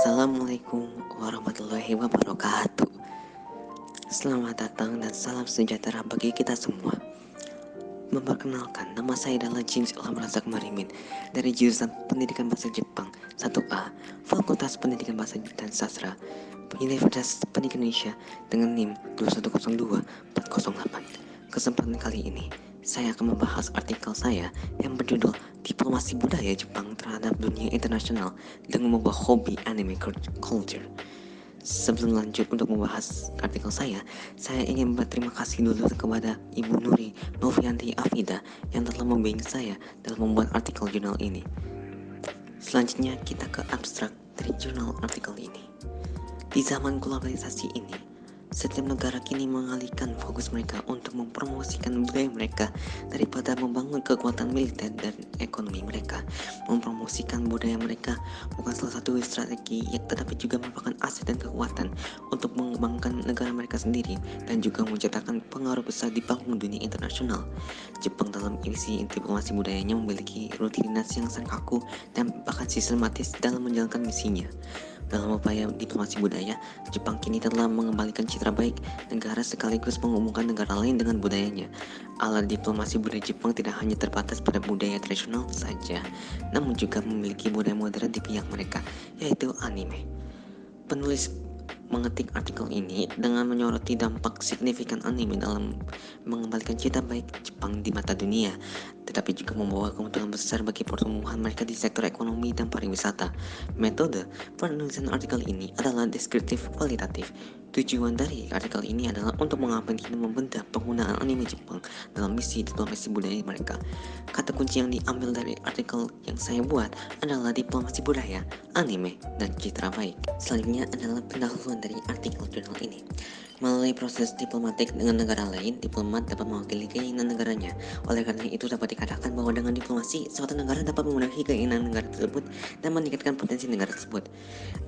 Assalamualaikum warahmatullahi wabarakatuh. Selamat datang dan salam sejahtera bagi kita semua. Memperkenalkan, nama saya adalah James Ilham Razak Marimin dari jurusan Pendidikan Bahasa Jepang 1A, Fakultas Pendidikan Bahasa dan Sastra, Universitas Pendidikan Indonesia dengan NIM 2102408. Kesempatan kali ini, saya akan membahas artikel saya yang berjudul Diplomasi Budaya Jepang Terhadap Dunia Internasional dengan Membawa Hobi Anime Culture. Sebelum lanjut untuk membahas artikel saya ingin berterima kasih dulu kepada Ibu Nuri Novianti Afida yang telah membimbing saya dalam membuat artikel jurnal ini. Selanjutnya kita ke abstrak dari jurnal artikel ini. Di zaman globalisasi ini, setiap negara kini mengalihkan fokus mereka untuk mempromosikan budaya mereka daripada membangun kekuatan militer dan ekonomi mereka. Mempromosikan budaya mereka bukan salah satu strategi, tetapi juga merupakan aset dan kekuatan untuk mengembangkan negara mereka sendiri dan juga menciptakan pengaruh besar di panggung dunia internasional. Jepang dalam misi diplomasi budayanya memiliki rutinitas yang sangat kaku dan bahkan sistematis dalam menjalankan misinya. Dalam upaya diplomasi budaya, Jepang kini telah mengembalikan citra baik negara sekaligus mengumumkan negara lain dengan budayanya. Alat diplomasi budaya Jepang tidak hanya terbatas pada budaya tradisional saja, namun juga memiliki budaya modern di pihak mereka, yaitu anime. Penulis mengetik artikel ini dengan menyoroti dampak signifikan anime dalam mengembalikan citra baik Jepang di mata dunia, tetapi juga membawa keuntungan besar bagi pertumbuhan mereka di sektor ekonomi dan pariwisata. Metode penulisan artikel ini adalah deskriptif kualitatif. Tujuan dari artikel ini adalah untuk mengamati dan membedah penggunaan anime Jepang dalam misi diplomasi budaya mereka. Kata kunci yang diambil dari artikel yang saya buat adalah diplomasi budaya, anime, dan citra baik. Selanjutnya adalah pendahuluan dari artikel jurnal ini. Melalui proses diplomatik dengan negara lain, diplomat dapat mewakili keinginan negaranya. Oleh karena itu dapat dikatakan bahwa dengan diplomasi, suatu negara dapat memenuhi keinginan negara tersebut dan meningkatkan potensi negara tersebut.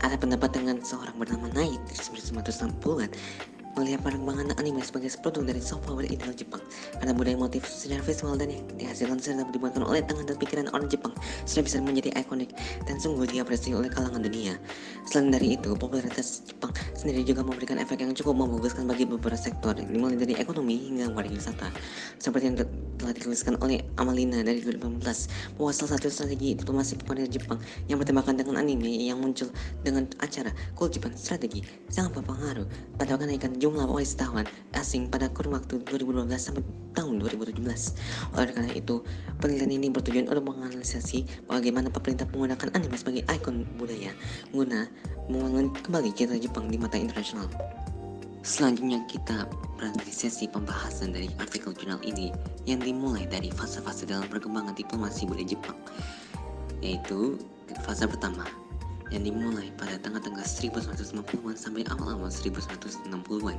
Ada pendapat dengan seorang bernama Nai di 1960-an melihat perkembangan anime sebagai produk dari soft power ideal Jepang karena budaya motif secara visual dan yang dihasilkan serta dibuatkan oleh tangan dan pikiran orang Jepang sudah bisa menjadi ikonik dan sungguh diapresiasi oleh kalangan dunia. Selain dari itu, popularitas Jepang sendiri juga memberikan efek yang cukup membaguskan bagi beberapa sektor, dimulai dari ekonomi hingga pariwisata. Seperti yang telah dituliskan oleh Amalina dari 2015 bahwa salah satu strategi diplomasi kepada Jepang yang bertemakan dengan anime yang muncul dengan acara Cool Japan Strategi sangat berpengaruh pada kenaikan jumlah wisatawan asing pada kurun waktu 2012 sampai tahun 2017. Oleh karena itu, penelitian ini bertujuan untuk menganalisasi bagaimana pemerintah menggunakan anime sebagai ikon budaya guna membangun kembali citra Jepang di mata internasional. Selanjutnya kita berada di sesi pembahasan dari artikel jurnal ini yang dimulai dari fase-fase dalam perkembangan diplomasi budaya Jepang, yaitu fase pertama yang dimulai pada tengah-tengah 1990-an sampai awal-awal 1960-an.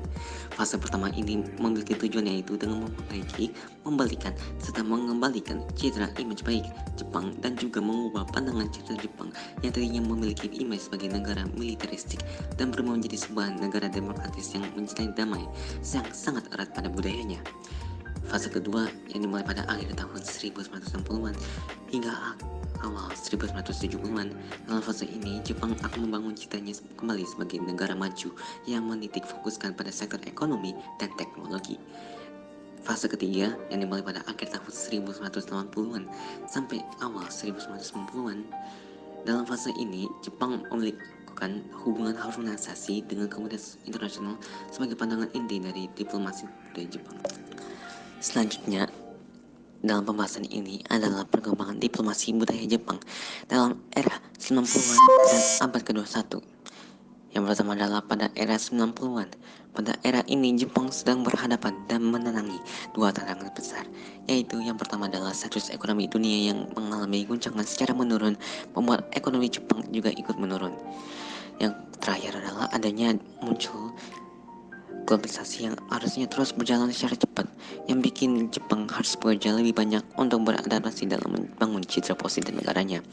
Fase pertama ini memiliki tujuan yaitu dengan memperbaiki, membalikan, serta mengembalikan citra image baik Jepang dan juga mengubah pandangan citra Jepang yang tadinya memiliki image sebagai negara militeristik dan berubah menjadi sebuah negara demokratis yang mencintai damai yang sangat erat pada budayanya. Fase kedua yang dimulai pada akhir tahun 1960-an hingga awal 1970-an. Dalam fase ini, Jepang akan membangun citanya kembali sebagai negara maju yang menitik fokuskan pada sektor ekonomi dan teknologi. Fase ketiga yang dimulai pada akhir tahun 1980-an sampai awal 1990-an. Dalam fase ini, Jepang melakukan hubungan harmonisasi dengan komunitas internasional sebagai pandangan inti dari diplomasi budaya Jepang. Selanjutnya, dalam pembahasan ini adalah perkembangan diplomasi budaya Jepang dalam era 90-an dan abad ke-21. Yang pertama adalah pada era 90-an. Pada era ini Jepang sedang berhadapan dan menenangi dua tantangan besar, yaitu yang pertama adalah status ekonomi dunia yang mengalami guncangan secara menurun, membuat ekonomi Jepang juga ikut menurun. Yang terakhir adalah adanya muncul globalisasi yang harusnya terus berjalan secara cepat, yang bikin Jepang harus bekerja lebih banyak untuk beradaptasi dalam membangun citra positif negaranya.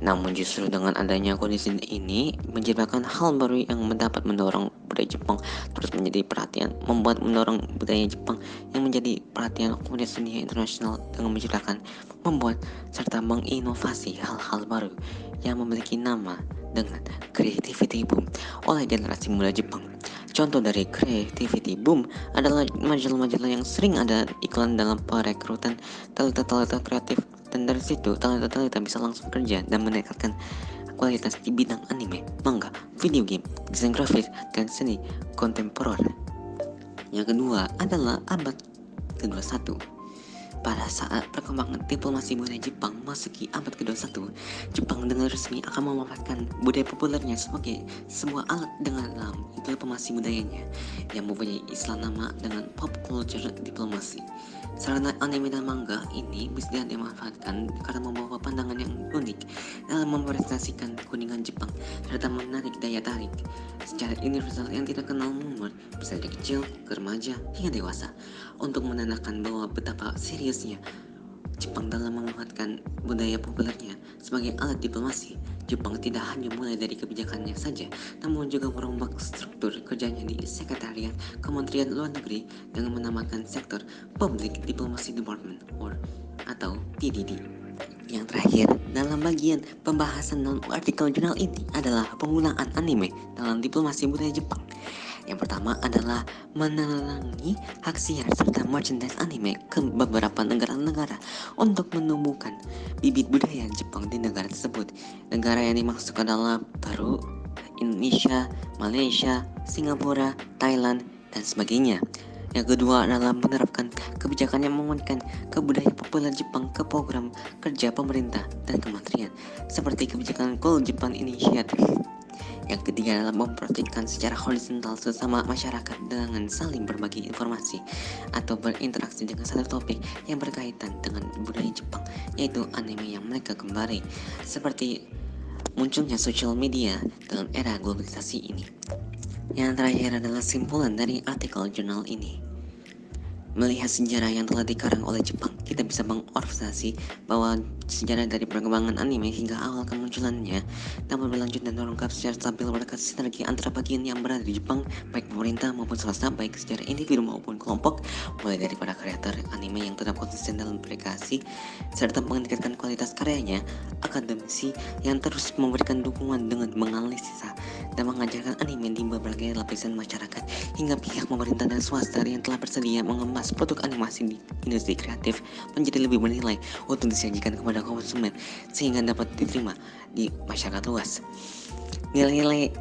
Namun justru dengan adanya kondisi ini menciptakan hal baru yang mendapat mendorong budaya Jepang terus menjadi perhatian, mendorong budaya Jepang yang menjadi perhatian komunitas dunia internasional dengan menciptakan, membuat serta menginovasi hal-hal baru yang memiliki nama dengan creativity boom oleh generasi muda Jepang. Contoh dari creativity boom adalah majalah-majalah yang sering ada iklan dalam perekrutan talenta-talenta kreatif, dan dari situ talenta-talenta bisa langsung kerja dan meningkatkan kualitas di bidang anime, manga, video game, desain grafis, dan seni kontemporer. Yang kedua adalah abad ke-21. Pada saat perkembangan diplomasi budaya Jepang masuki abad ke-21, Jepang dengan resmi akan memanfaatkan budaya populernya sebagai sebuah alat dalam diplomasi budayanya yang mempunyai istilah nama dengan pop culture diplomasi. Sarana anime dan manga ini bisa dimanfaatkan karena membawa pandangan yang unik dalam mempresentasikan kuningan Jepang serta menarik daya tarik secara universal yang tidak kenal umur, bisa dari kecil ke remaja hingga dewasa, untuk menandakan bahwa betapa seriusnya Jepang dalam memanfaatkan budaya populernya sebagai alat diplomasi. Jepang tidak hanya mulai dari kebijakannya saja, namun juga merombak struktur kerjanya di Sekretariat Kementerian Luar Negeri dengan menamakan sektor Public Diplomacy Department atau PDD. Yang terakhir, dalam bagian pembahasan dalam artikel jurnal ini adalah penggunaan anime dalam diplomasi budaya Jepang. Yang pertama adalah menelangi hak siar serta merchandise anime ke beberapa negara-negara untuk menumbuhkan bibit budaya Jepang di negara tersebut. Negara yang dimaksud adalah Peru, Indonesia, Malaysia, Singapura, Thailand, dan sebagainya. Yang kedua adalah menerapkan kebijakan yang menguatkan kebudayaan populer Jepang ke program kerja pemerintah dan kementerian, seperti kebijakan Cool Japan Initiative. Yang ketiga adalah memperhatikan secara horizontal sesama masyarakat dengan saling berbagi informasi atau berinteraksi dengan satu topik yang berkaitan dengan budaya Jepang, yaitu anime yang mereka gemari, seperti munculnya sosial media dalam era globalisasi ini. Yang terakhir adalah simpulan dari artikel jurnal ini. Melihat sejarah yang telah dikarang oleh Jepang, kita bisa mengobservasi bahwa sejarah dari perkembangan anime hingga awal kemunculannya dapat berlanjut dan terungkap secara stabil berkat sinergi antara bagian yang berada di Jepang, baik pemerintah maupun swasta, baik secara individu maupun kelompok, mulai dari para kreator anime yang tetap konsisten dalam aplikasi serta meningkatkan kualitas karyanya, akademisi yang terus memberikan dukungan dengan menganalisa dan mengajarkan anime di berbagai lapisan masyarakat, hingga pihak pemerintah dan swasta yang telah bersedia mengemas produk animasi di industri kreatif menjadi lebih bernilai untuk disajikan kepada konsumen sehingga dapat diterima di masyarakat luas. Nilai-nilai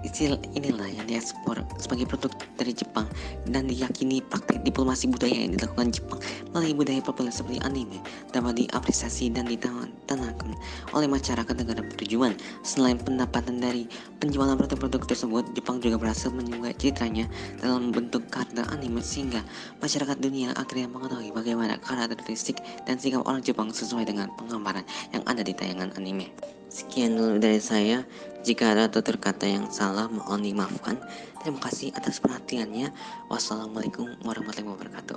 inilah yang diekspor sebagai produk dari Jepang dan diyakini praktik diplomasi budaya yang dilakukan Jepang melalui budaya populer seperti anime dapat diapresiasi dan ditanamkan oleh masyarakat negara bertujuan. Selain pendapatan dari penjualan produk-produk tersebut, Jepang juga berhasil menyuguhkan citranya dalam bentuk karya anime sehingga masyarakat dunia akhirnya mengetahui bagaimana karakteristik dan sikap orang Jepang sesuai dengan penggambaran yang ada di tayangan anime. Sekian dulu dari saya. Jika ada tutur kata yang salah, mohon dimaafkan. Terima kasih atas perhatiannya. Wassalamualaikum warahmatullahi wabarakatuh.